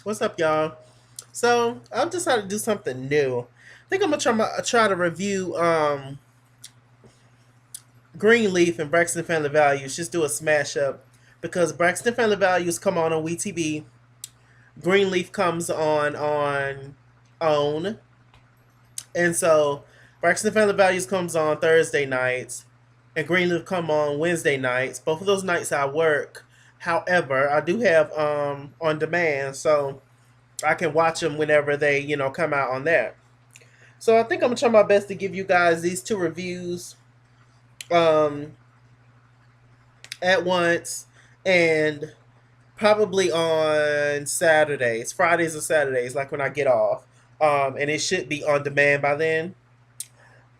What's up, y'all? So I've decided to do something new. I think I'm gonna try to review Greenleaf and Braxton Family Values. Just do a smash up because Braxton Family Values come on WeTV. Greenleaf comes on OWN, and so Braxton Family Values comes on Thursday nights, and Greenleaf come on Wednesday nights. Both of those nights I work. However, I do have on demand, so I can watch them whenever they come out on there. So I think I'm gonna try my best to give you guys these two reviews um, at once, and probably on Saturdays, Fridays or Saturdays, like when I get off. And it should be on demand by then.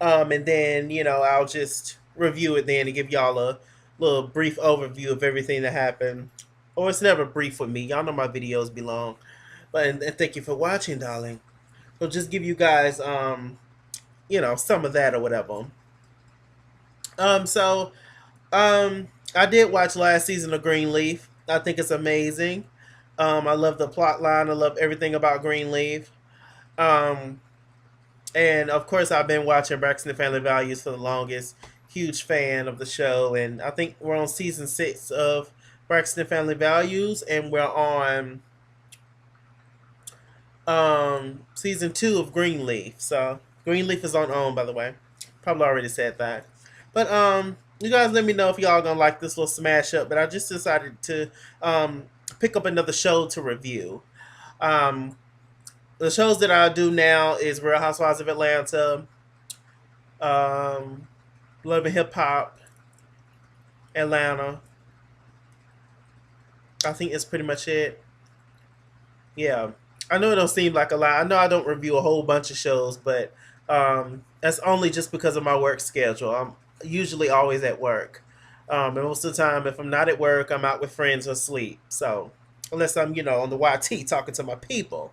And then I'll just review it then and give y'all a little brief overview of everything that happened. Or it's never brief with me. Y'all know my videos be long. But and thank you for watching, darling. So just give you guys some of that or whatever. So I did watch last season of Greenleaf. I think it's amazing. I love the plot line. I love everything about Greenleaf. Um, and of course, I've been watching Braxton Family Values for the longest. Huge fan of the show, and I think we're on season 6 of Braxton Family Values, and we're on season 2 of Greenleaf. So Greenleaf is on OWN, by the way. Probably already said that. But you guys let me know if y'all gonna like this little smash up. But I just decided to um pick up another show to review. Um the shows that I do now is Real Housewives of Atlanta, um Love and Hip Hop, Atlanta. I think it's pretty much it. Yeah. I know it don't seem like a lot. I know I don't review a whole bunch of shows, but that's only just because of my work schedule. I'm usually always at work. And most of the time, if I'm not at work, I'm out with friends or asleep. So, unless I'm, on the YT talking to my people.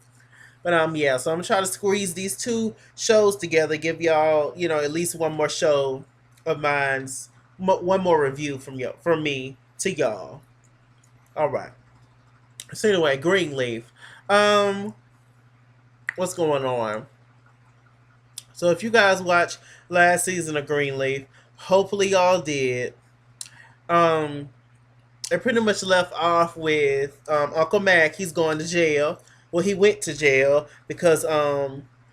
But yeah, so I'm gonna try to squeeze these two shows together, give y'all, at least one more show of mine's, one more review from me to y'all. All right. So anyway, Greenleaf. Um, what's going on? So if you guys watched last season of Greenleaf, hopefully y'all did. Um, it pretty much left off with Uncle Mac. He's going to jail. Well, he went to jail because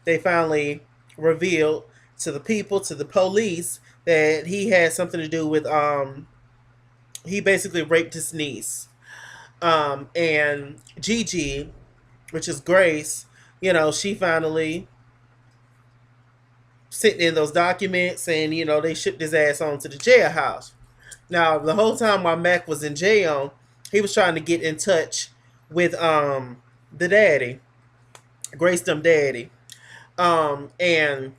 they finally revealed to the people, to the police, that he had something to do with he basically raped his niece. And Gigi, which is Grace, she finally sent in those documents, and they shipped his ass on to the jailhouse. Now, the whole time while Mac was in jail, he was trying to get in touch with the daddy, Grace them daddy, and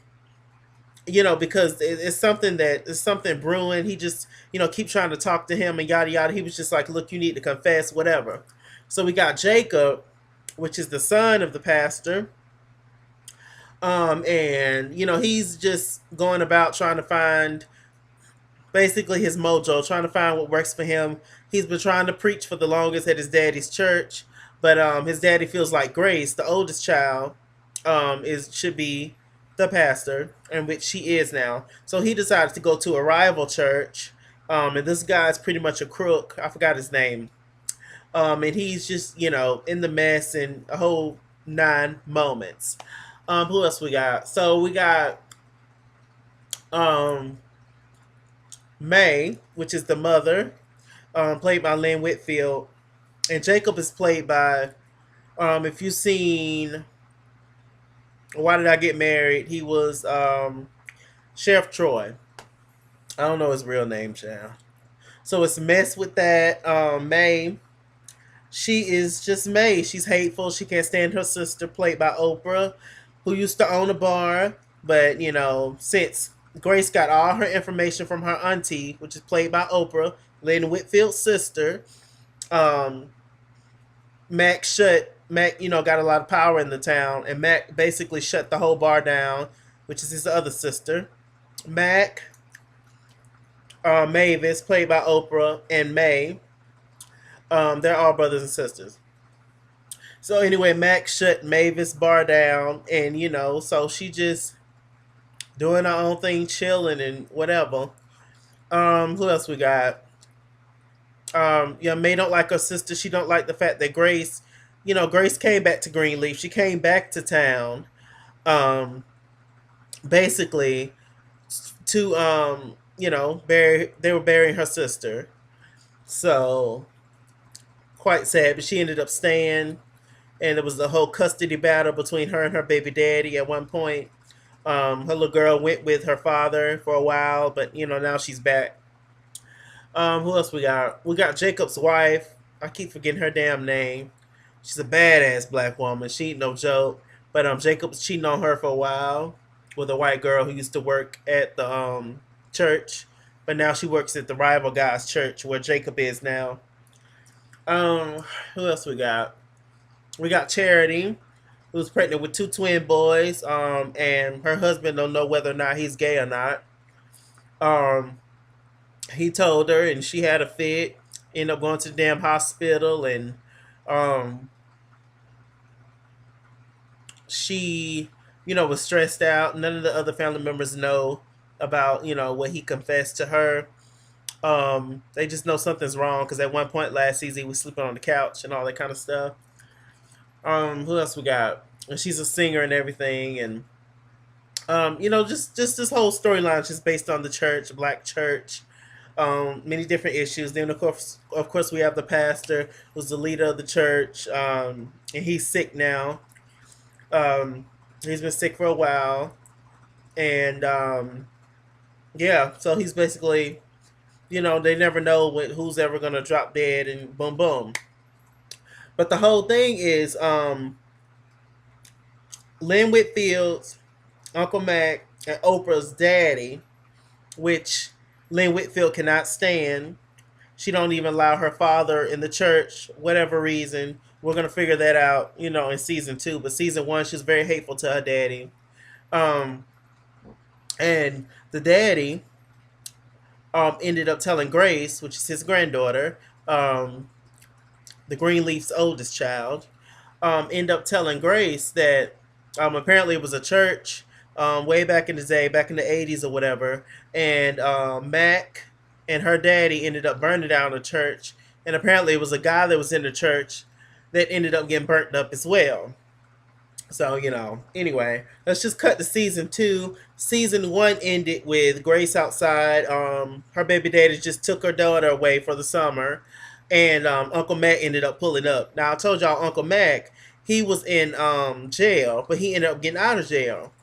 because it's something that it's something brewing. He just keep trying to talk to him and yada yada. He was just like, look, you need to confess, whatever. So we got Jacob, which is the son of the pastor. And he's just going about trying to find basically his mojo, trying to find what works for him. He's been trying to preach for the longest at his daddy's church, but his daddy feels like Grace, the oldest child, is should be the pastor, and which she is now. So he decided to go to a rival church, and this guy's pretty much a crook. I forgot his name, and he's just in the mess and a whole 9 moments. Who else we got? So we got um May, which is the mother, played by Lynn Whitfield, and Jacob is played by if you've seen Why Did I Get Married, he was Sheriff Troy. I don't know his real name, child. So it's mess with that. May, she is just May. She's hateful. She can't stand her sister, played by Oprah, who used to own a bar. But, since Grace got all her information from her auntie, which is played by Oprah, Lynn Whitfield's sister, um, Mac, got a lot of power in the town, and Mac basically shut the whole bar down, which is his other sister. Mac, Mavis, played by Oprah, and May, they're all brothers and sisters. So anyway, Max shut Mavis bar down, and so she just doing her own thing, chilling and whatever. Who else we got? Yeah, May don't like her sister. She don't like the fact that Grace came back to Greenleaf. She came back to town, um, basically to bury. They were burying her sister, so quite sad. But she ended up staying, and it was the whole custody battle between her and her baby daddy at one point. Her little girl went with her father for a while, but now she's back. Who else we got? We got Jacob's wife. I keep forgetting her damn name. She's a badass black woman. She ain't no joke. But Jacob was cheating on her for a while with a white girl who used to work at the church, but now she works at the rival guy's church where Jacob is now. Um, who else we got? We got Charity, who's pregnant with two twin boys. And her husband don't know whether or not he's gay or not. Um, he told her, and she had a fit. Ended up going to the damn hospital, and um, she, was stressed out. None of the other family members know about what he confessed to her. They just know something's wrong because at one point last season he was sleeping on the couch and all that kind of stuff. Who else we got? And she's a singer and everything, and just this whole storyline is just based on the church, black church. Many different issues. Then of course, we have the pastor who's the leader of the church, and he's sick now. Um, he's been sick for a while, and yeah, so he's basically, they never know who's ever gonna drop dead, and boom, boom. But the whole thing is, Lynn Whitfield's Uncle Mac and Oprah's daddy, which Lynn Whitfield cannot stand. She don't even allow her father in the church, whatever reason. We're gonna figure that out, in season two. But season one, she's very hateful to her daddy. Um, and the daddy ended up telling Grace, which is his granddaughter, the Greenleaf's oldest child, end up telling Grace that apparently it was a church way back in the day, back in the 80s or whatever, and Mac and her daddy ended up burning down the church, and apparently it was a guy that was in the church that ended up getting burnt up as well. So, anyway, let's just cut to season two. Season one ended with Grace outside. Her baby daddy just took her daughter away for the summer, and Uncle Mac ended up pulling up. Now, I told y'all Uncle Mac, he was in jail, but he ended up getting out of jail.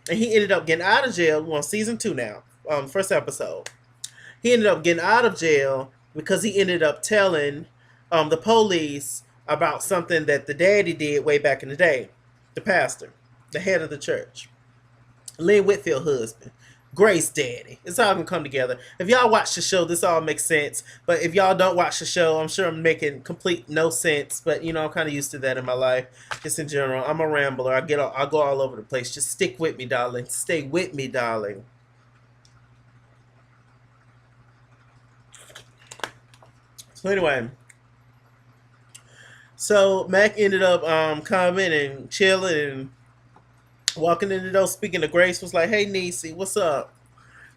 And he ended up getting out of jail on season two now, first episode. He ended up getting out of jail because he ended up telling the police about something that the daddy did way back in the day. The pastor, the head of the church, Lynn Whitfield husband, Grace daddy. It's all gonna come together. If y'all watch the show, this all makes sense. But if y'all don't watch the show, I'm sure I'm making complete no sense. But I'm kind of used to that in my life, just in general. I'm a rambler. I go all over the place. Just stick with me, darling. Stay with me, darling. So anyway, so Mac ended up coming and chilling and walking in the door, speaking to Grace, was like, "Hey, Niecy, what's up?"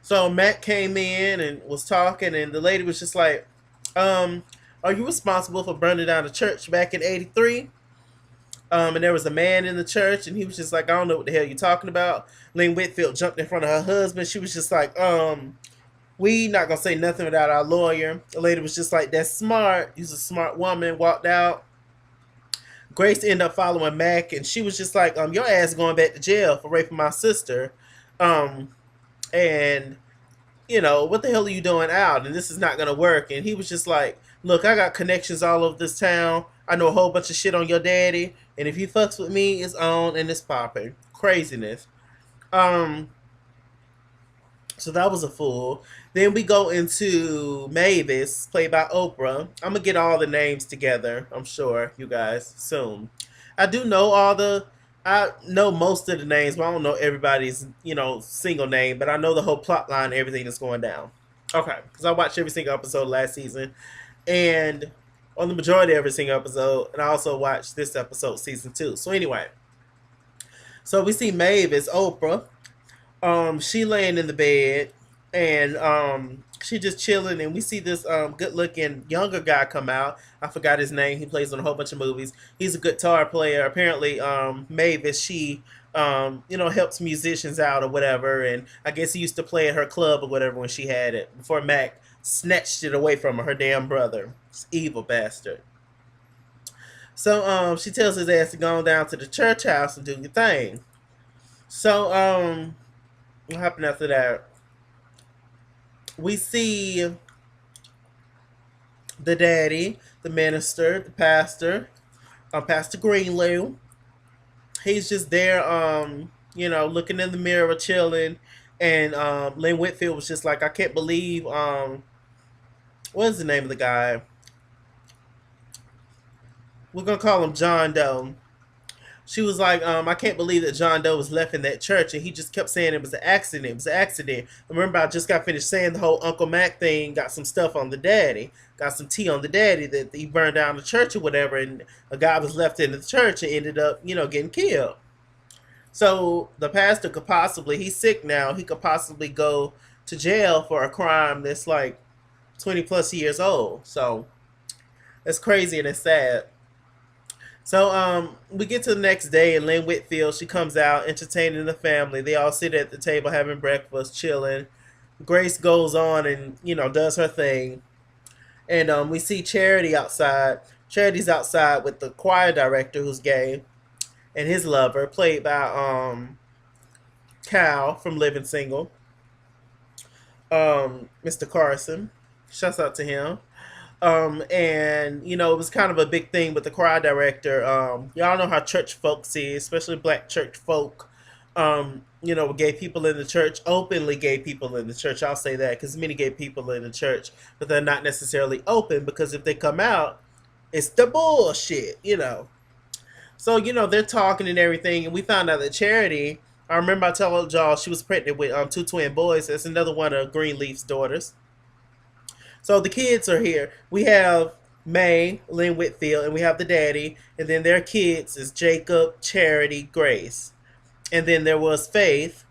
So Mac came in and was talking, and the lady was just like, um, "Are you responsible for burning down the church back in '83?" And there was a man in the church, and he was just like, "I don't know what the hell you're talking about." Lynn Whitfield jumped in front of her husband. She was just like, "We not gonna say nothing without our lawyer." The lady was just like, "That's smart. You're a smart woman." Walked out. Grace ended up following Mac, and she was just like, "Your ass going back to jail for raping my sister." Um, and what the hell are you doing out? And this is not gonna work. And he was just like, "Look, I got connections all over this town. I know a whole bunch of shit on your daddy, and if he fucks with me, it's on and it's popping." Craziness. Um, so that was a fool. Then we go into Mavis, played by Oprah. I'm gonna get all the names together. I'm sure you guys soon. I do know all the. I know most of the names, but I don't know everybody's single name. But I know the whole plot line, everything that's going down. Okay, because I watched every single episode last season, and on the majority of every single episode, and I also watched this episode, season two. So anyway, so we see Maeve as Oprah. She laying in the bed, and she just chilling, and we see this good looking younger guy come out. I forgot his name. He plays on a whole bunch of movies. He's a guitar player. Apparently, Mavis, she helps musicians out or whatever, and I guess he used to play at her club or whatever when she had it before Mac snatched it away from her, her damn brother. This evil bastard. So she tells his ass to go on down to the church house and do your thing. So what happened after that? We see the daddy, the minister, the pastor, Pastor GreenLeaf. He's just there, looking in the mirror, chilling. And Lynn Whitfield was just like, I can't believe, what is the name of the guy? We're gonna call him John Doe. She was like, I can't believe that John Doe was left in that church, and he just kept saying it was an accident. It was an accident. Remember, I just got finished saying the whole Uncle Mac thing got some stuff on the daddy, got some tea on the daddy that he burned down the church or whatever, and a guy was left in the church and ended up, getting killed. So the pastor could possibly, he's sick now, he could possibly go to jail for a crime that's like 20 plus years old. So it's crazy and it's sad. So we get to the next day, and Lynn Whitfield, she comes out entertaining the family. They all sit at the table having breakfast, chilling. Grace goes on and does her thing, and we see Charity outside. Charity's outside with the choir director who's gay, and his lover, played by Cal from Living Single, Mr. Carson. Shouts out to him. And it was kind of a big thing with the choir director. Y'all know how church folks is, especially black church folk. Gay people in the church, openly gay people in the church. I'll say that because many gay people in the church, but they're not necessarily open because if they come out, it's the bullshit. So they're talking and everything, and we found out that Charity. I remember I told y'all she was pregnant with two twin boys. That's another one of Greenleaf's daughters. So the kids are here. We have May, Lynn Whitfield, and we have the daddy. And then their kids is Jacob, Charity, Grace. And then there was Faith.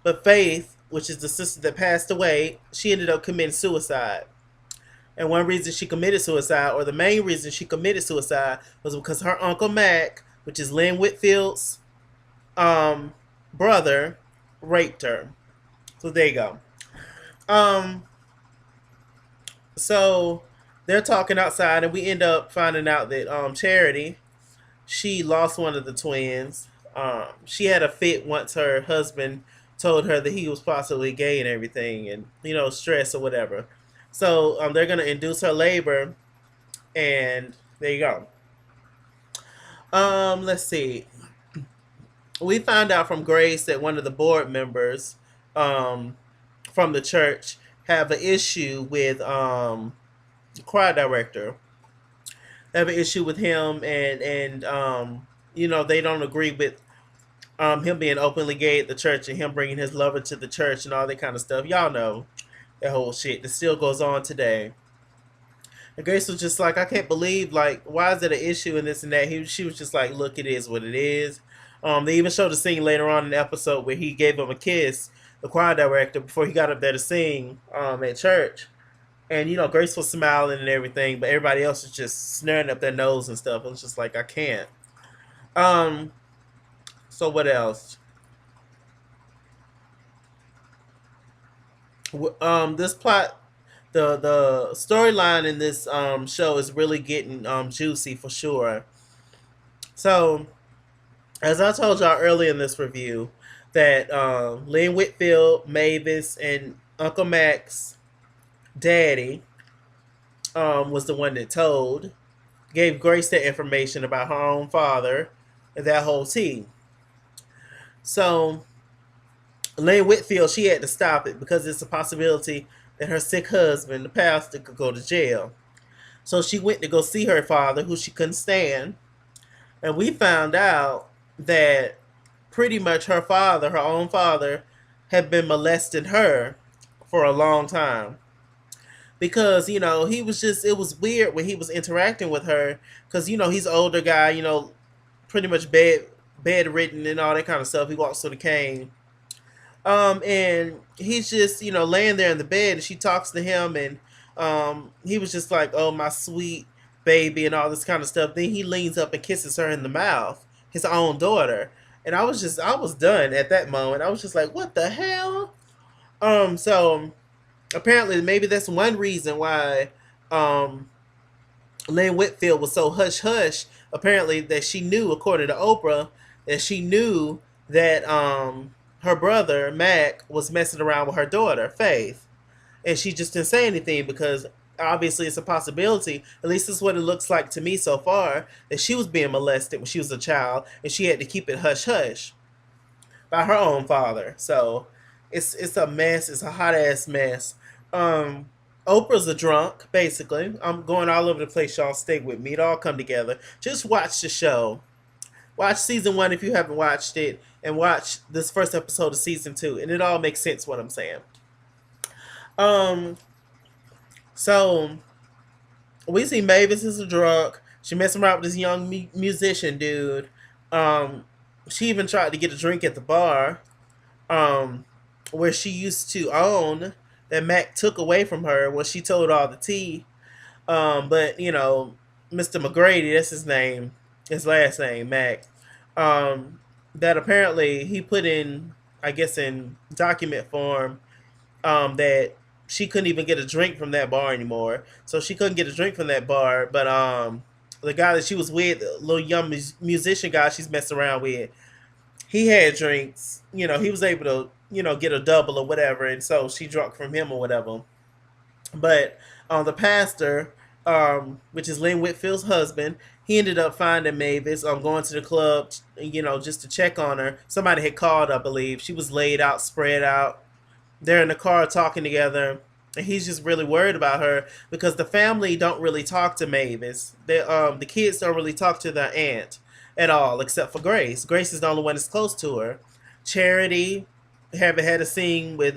But Faith, which is the sister that passed away, she ended up committing suicide. And one reason she committed suicide, or the main reason she committed suicide, was because her Uncle Mac, which is Lynn Whitfield's brother, raped her. So there you go. So they're talking outside, and we end up finding out that Charity, she lost one of the twins. She had a fit once her husband told her that he was possibly gay and everything, and stress or whatever. So they're gonna induce her labor, and there you go. Let's see. We found out from Grace that one of the board members from the church have an issue with the choir director. They have an issue with him, and they don't agree with him being openly gay at the church and him bringing his lover to the church and all that kind of stuff. Y'all know that whole shit that still goes on today. And Grace was just like, I can't believe, like, why is it an issue and this and that? She was just like, look, it is what it is. They even showed a scene later on in the episode where he gave him a kiss, the choir director, before he got up there to sing at church. And, Grace was smiling and everything, but everybody else was just snaring up their nose and stuff. It was just like, I can't. So what else? This plot, the storyline in this show is really getting juicy for sure. So, as I told y'all earlier in this review, that Lynn Whitfield, Mavis, and Uncle Mac's daddy was the one that gave Grace that information about her own father and that whole team. So Lynn Whitfield, she had to stop it because it's a possibility that her sick husband, the pastor, could go to jail. So she went to go see her father, who she couldn't stand. And we found out that pretty much her father, her own father, had been molesting her for a long time. because he was just it was weird when he was interacting with her because he's an older guy, pretty much bedridden and all that kind of stuff. He walks with a cane. And he's just, laying there in the bed and she talks to him and he was just like, oh, my sweet baby and all this kind of stuff. Then he leans up and kisses her in the mouth, his own daughter. And I was done at that moment. I was just like, what the hell? So apparently maybe that's one reason why um Lynn Whitfield was so hush hush. Apparently, that she knew, according to Oprah, that she knew that her brother Mac was messing around with her daughter Faith, and she just didn't say anything because obviously it's a possibility. At least this is what it looks like to me so far, that she was being molested when she was a child, and she had to keep it hush hush by her own father. So it's a mess. It's a hot ass mess. Um, Oprah's a drunk, basically. I'm going all over the place, y'all. Stay with me. It all come together. Just watch the show. Watch season one if you haven't watched it, and watch this first episode of season two, and it all makes sense what I'm saying. Um, so we see Mavis is a drunk. She messing around with this young musician dude. Um, she even tried to get a drink at the bar, um, where she used to own, that Mac took away from her when she told all the tea. But Mr. McGrady, that's his name, his last name, Mac. That apparently he put in, I guess, in document form, that she couldn't even get a drink from that bar anymore. So she couldn't get a drink from that bar, but the guy that she was with, the little young musician guy she's messing around with, he had drinks. He was able to, get a double or whatever, and so she drunk from him or whatever. But the pastor, which is Lynn Whitfield's husband, he ended up finding Mavis, going to the club, just to check on her. Somebody had called, I believe. She was laid out, spread out. They're in the car talking together, and he's just really worried about her because the family don't really talk to Mavis. The kids don't really talk to their aunt at all, except for Grace. Grace is the only one that's close to her. Charity haven't had a scene with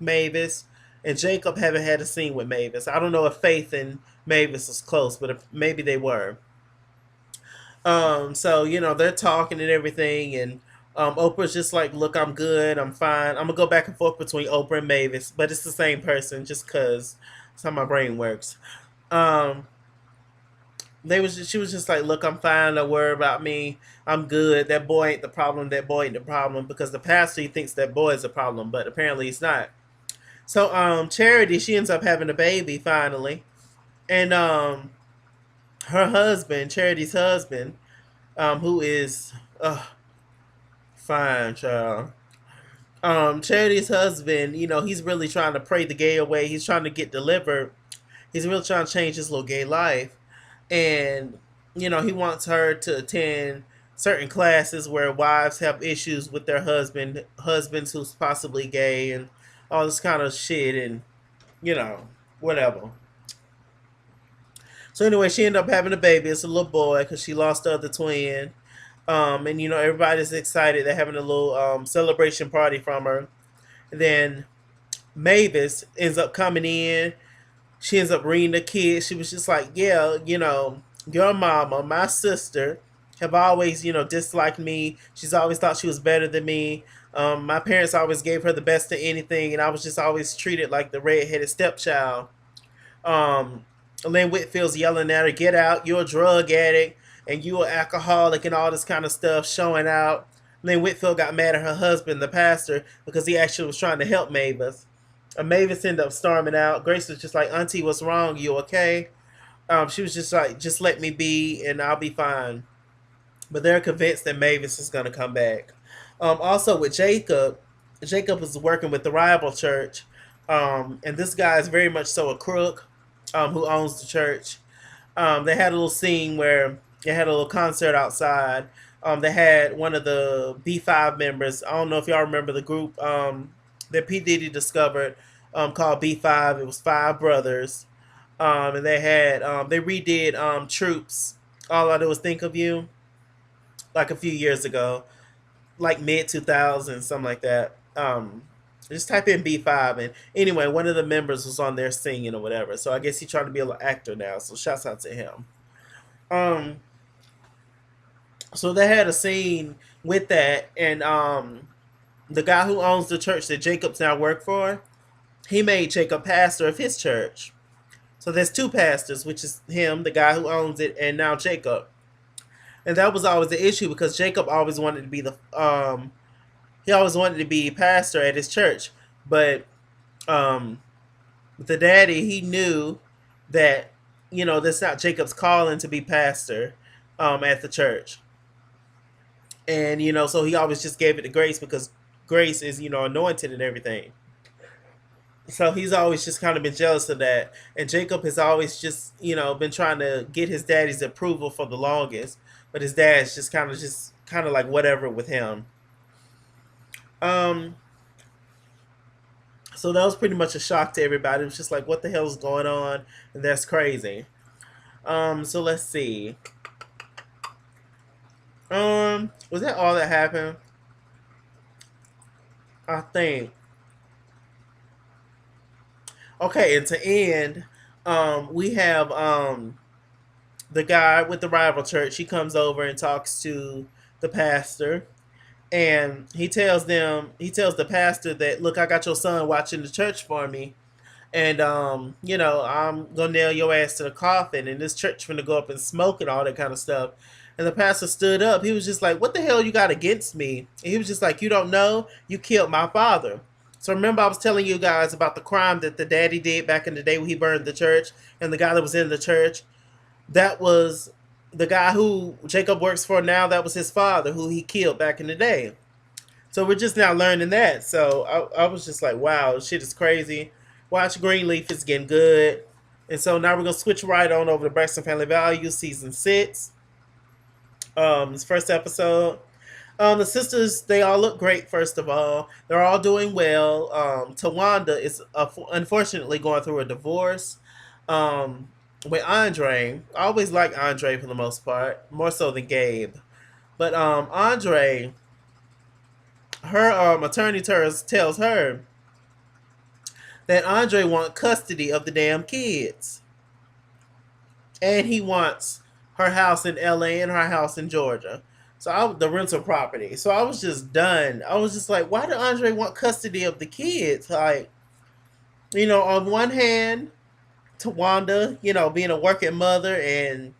Mavis, and Jacob haven't had a scene with Mavis. I don't know if Faith and Mavis is close, but maybe they were. So they're talking and everything, and Oprah's just like, "Look, I'm good. I'm fine. I'm gonna go back and forth between Oprah and Mavis, but it's the same person, just cause that's how my brain works." Um, she was just like, "Look, I'm fine. Don't worry about me. I'm good. That boy ain't the problem. That boy ain't the problem." Because the pastor, he thinks that boy is a problem, but apparently he's not. So Charity, she ends up having a baby finally, and her husband, Charity's husband, who is fine, child. Charity's husband, he's really trying to pray the gay away. He's trying to get delivered. He's really trying to change his little gay life, and he wants her to attend certain classes where wives have issues with their husbands who's possibly gay, and all this kind of shit, and whatever. So anyway, she ended up having a baby. It's a little boy because she lost the other twin. And everybody's excited. They're having a little celebration party from her. And then Mavis ends up coming in. She ends up reading the kids. She was just like, yeah, your mama, my sister, have always, disliked me. She's always thought she was better than me. My parents always gave her the best of anything, and I was just always treated like the redheaded stepchild. Um, Lynn Whitfield's yelling at her, "Get out! You're a drug addict, and you're an alcoholic, and all this kind of stuff." Showing out. Lynn Whitfield got mad at her husband, the pastor, because he actually was trying to help Mavis. Mavis ended up storming out. Grace was just like, "Auntie, what's wrong? You okay?" She was just like, "Just let me be, and I'll be fine." But they're convinced that Mavis is going to come back. Also with Jacob, Jacob is working with the rival church, and this guy is very much so a crook, who owns the church. They had a little scene where they had a little concert outside. They had one of the B5 members. I don't know if y'all remember the group that P Diddy discovered, called B5. It was five brothers, and they redid Troops. All I do is think of you, like a few years ago, like mid 2000s, something like that. Just type in B5, and anyway, one of the members was on there singing or whatever. So I guess he's trying to be an actor now. So shouts out to him. Um, so they had a scene with that, and the guy who owns the church that Jacob's now work for, he made Jacob pastor of his church. So there's two pastors, which is him, the guy who owns it, and now Jacob. And that was always the issue because Jacob always wanted to be he always wanted to be pastor at his church, but um the daddy, he knew that that's not Jacob's calling to be pastor at the church, and so he always just gave it to Grace because Grace is anointed and everything. So he's always just kind of been jealous of that, and Jacob has always just been trying to get his daddy's approval for the longest, but his dad's just kind of like whatever with him. um so that was pretty much a shock to everybody. It was just like, what the hell is going on? And that's crazy. So let's see. Was that all that happened? I think. Okay, and to end, we have the guy with the rival church. He comes over and talks to the pastor, and he tells the pastor that, look, I got your son watching the church for me, and I'm gonna nail your ass to the coffin, and this church gonna go up in smoke and all that kind of stuff. And the pastor stood up. He was just like, "What the hell you got against me?" And he was just like, "You don't know? You killed my father." So remember, I was telling you guys about the crime that the daddy did back in the day when he burned the church, and the guy that was in the church, that was the guy who Jacob works for now. That was his father, who he killed back in the day. So we're just now learning that. So I was just like, wow, shit is crazy. Watch Greenleaf, is getting good. And so now we're gonna switch right on over to Braxton Family Values season 6. This first episode. The sisters, they all look great. First of all, they're all doing well. Tawanda is unfortunately going through a divorce. With Andre, I always like Andre for the most part, more so than Gabe. But Andre, her attorney tells her that Andre wants custody of the damn kids, and he wants her house in LA and her house in Georgia. So the rental property. So I was just done. I was just like, why did Andre want custody of the kids? Like, on one hand, Tawanda, being a working mother and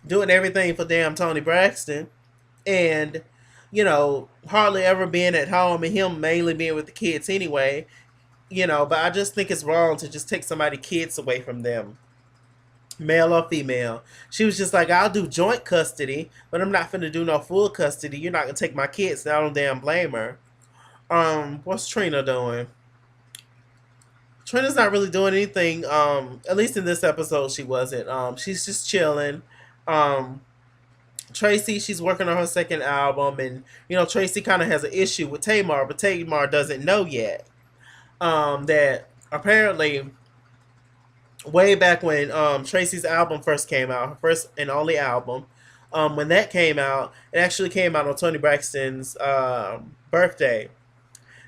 doing everything for damn Tony Braxton, and hardly ever being at home, and him mainly being with the kids anyway. But I just think it's wrong to just take somebody's kids away from them, male or female. She was just like, I'll do joint custody, but I'm not finna do no full custody. You're not gonna take my kids. Now I don't damn blame her. What's Trina doing? Trina's not really doing anything. At least in this episode, she wasn't. She's just chilling. Um, Tracy, she's working on her second album, and Tracy kind of has an issue with Tamar, but Tamar doesn't know yet. That apparently way back when Tracy's album first came out, her first and only album, when that came out, it actually came out on Tony Braxton's birthday.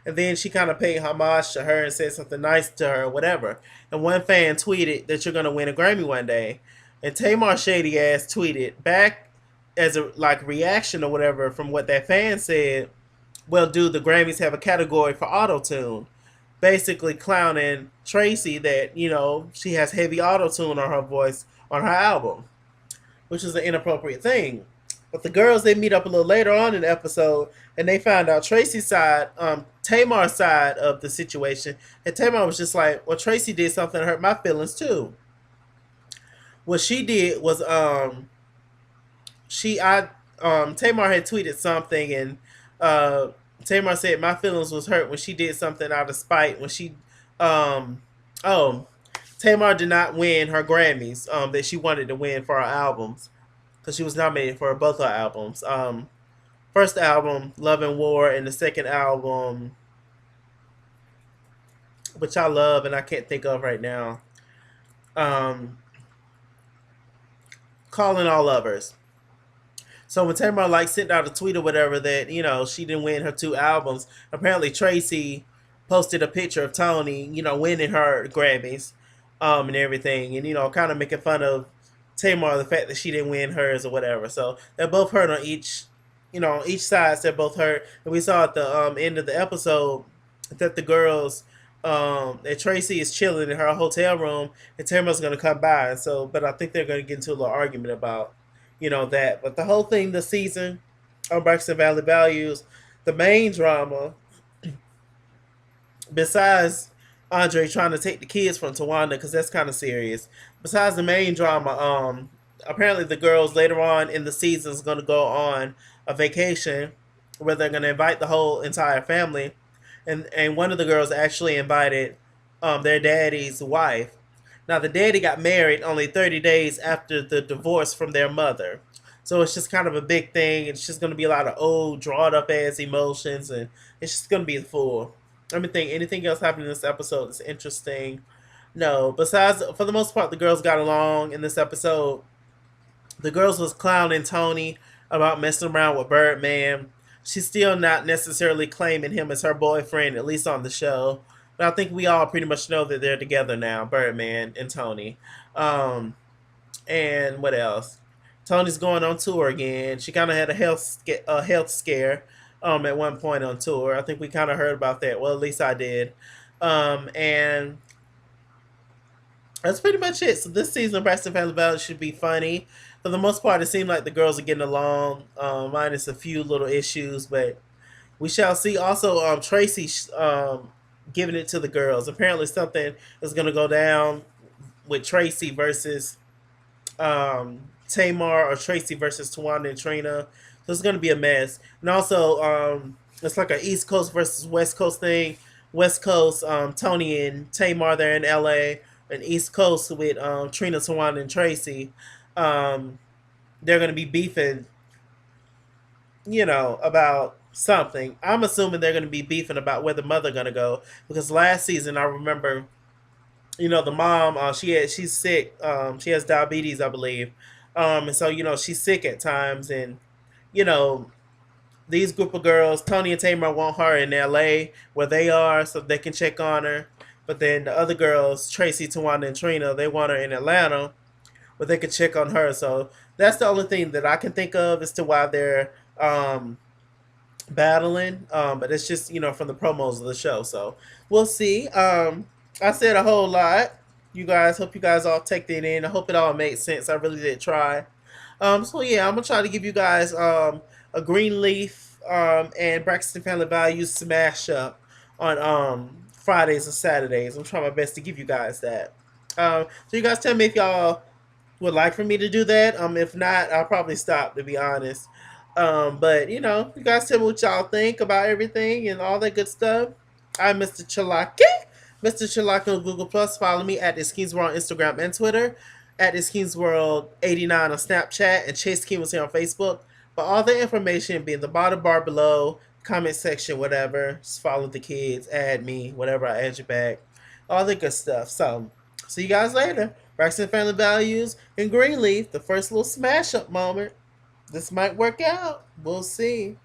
And then she kind of paid homage to her and said something nice to her, or whatever. And one fan tweeted that you're gonna win a Grammy one day, and Tamar shady ass tweeted back as a like reaction or whatever from what that fan said. Well, do the Grammys have a category for auto tune? Basically clowning Tracy that she has heavy auto tune on her voice on her album, which is an inappropriate thing. But the girls, they meet up a little later on in the episode, and they found out Tracy's side, Tamar's side of the situation, and Tamar was just like, "Well, Tracy did something that hurt my feelings too." What she did was Tamar had tweeted something, and Tamar said my feelings was hurt when she did something out of spite. When she, oh, Tamar did not win her Grammys that she wanted to win for her albums, because she was nominated for both her albums. First album, Love and War, and the second album, which I love and I can't think of right now, um, Calling All Lovers. So when Tamar sent out a tweet or whatever that she didn't win her two albums, apparently Tracy posted a picture of Tony, winning her Grammys, and everything, and kind of making fun of Tamar, the fact that she didn't win hers or whatever. So they're both hurt on each side. They're both hurt, and we saw at the end of the episode that the girls, that Tracy is chilling in her hotel room, and Tamar's gonna come by. And so, but I think they're gonna get into a little argument about, that. But the whole thing this season on Braxton Valley Values, the main drama besides Andre trying to take the kids from Tawanda, because that's kind of serious. Besides the main drama, apparently the girls later on in the season is going to go on a vacation where they're going to invite the whole entire family, and one of the girls actually invited their daddy's wife. Now the daddy got married only 30 days after the divorce from their mother. So it's just kind of a big thing. It's just going to be a lot of old, drawn up ass emotions, and it's just going to be full. Let me think. Anything else happened in this episode that's interesting? No. Besides, for the most part, the girls got along in this episode. The girls was clowning Tony about messing around with Birdman. She's still not necessarily claiming him as her boyfriend, at least on the show. But I think we all pretty much know that they're together now, Birdman and Tony. Um, and what else? Tony's going on tour again. She kind of had a health scare at one point on tour. I think we kind of heard about that. Well, at least I did. And that's pretty much it. So this season of Braxton Family Values should be funny. For the most part, it seemed like the girls are getting along, minus a few little issues, but we shall see. Also, Tracy giving it to the girls. Apparently, something is going to go down with Tracy versus Tamar, or Tracy versus Tawanda and Trina. So it's going to be a mess. And also, it's like an East Coast versus West Coast thing. West Coast, Tony and Tamar, they're in LA. And East Coast with Trina, Tawanda, and Tracy, they're going to be beefing, about something. I'm assuming they're going to be beefing about where the mother going to go. Because last season, I remember, the mom, she's sick. She has diabetes, I believe. And so, she's sick at times. And, you know, these group of girls, Tony and Tamar, want her in LA where they are so they can check on her. But then the other girls, Tracy, Tawanda, and Trina, they want her in Atlanta where they can check on her. So that's the only thing that I can think of as to why they're battling. But it's just, from the promos of the show. So we'll see. I said a whole lot. You guys, hope you guys all take that in. I hope it all made sense. I really did try. So yeah, I'm gonna try to give you guys a Greenleaf and Braxton Family Values smash up on Fridays and Saturdays. I'm trying my best to give you guys that. So you guys tell me if y'all would like for me to do that. If not, I'll probably stop, to be honest. But you guys tell me what y'all think about everything and all that good stuff. I'm Mr. Chalaki. Mr. Chalaki on Google Plus. Follow me at ITSKINGWORLD on Instagram and Twitter. At ITSKINGWORLD89 on Snapchat. And Chase King was here on Facebook. But all the information be in the bottom bar below, comment section, whatever. Just follow the kids, add me, whatever, I add you back. All the good stuff. So, see you guys later. Braxton Family Values and Greenleaf, the first little smash up moment. This might work out. We'll see.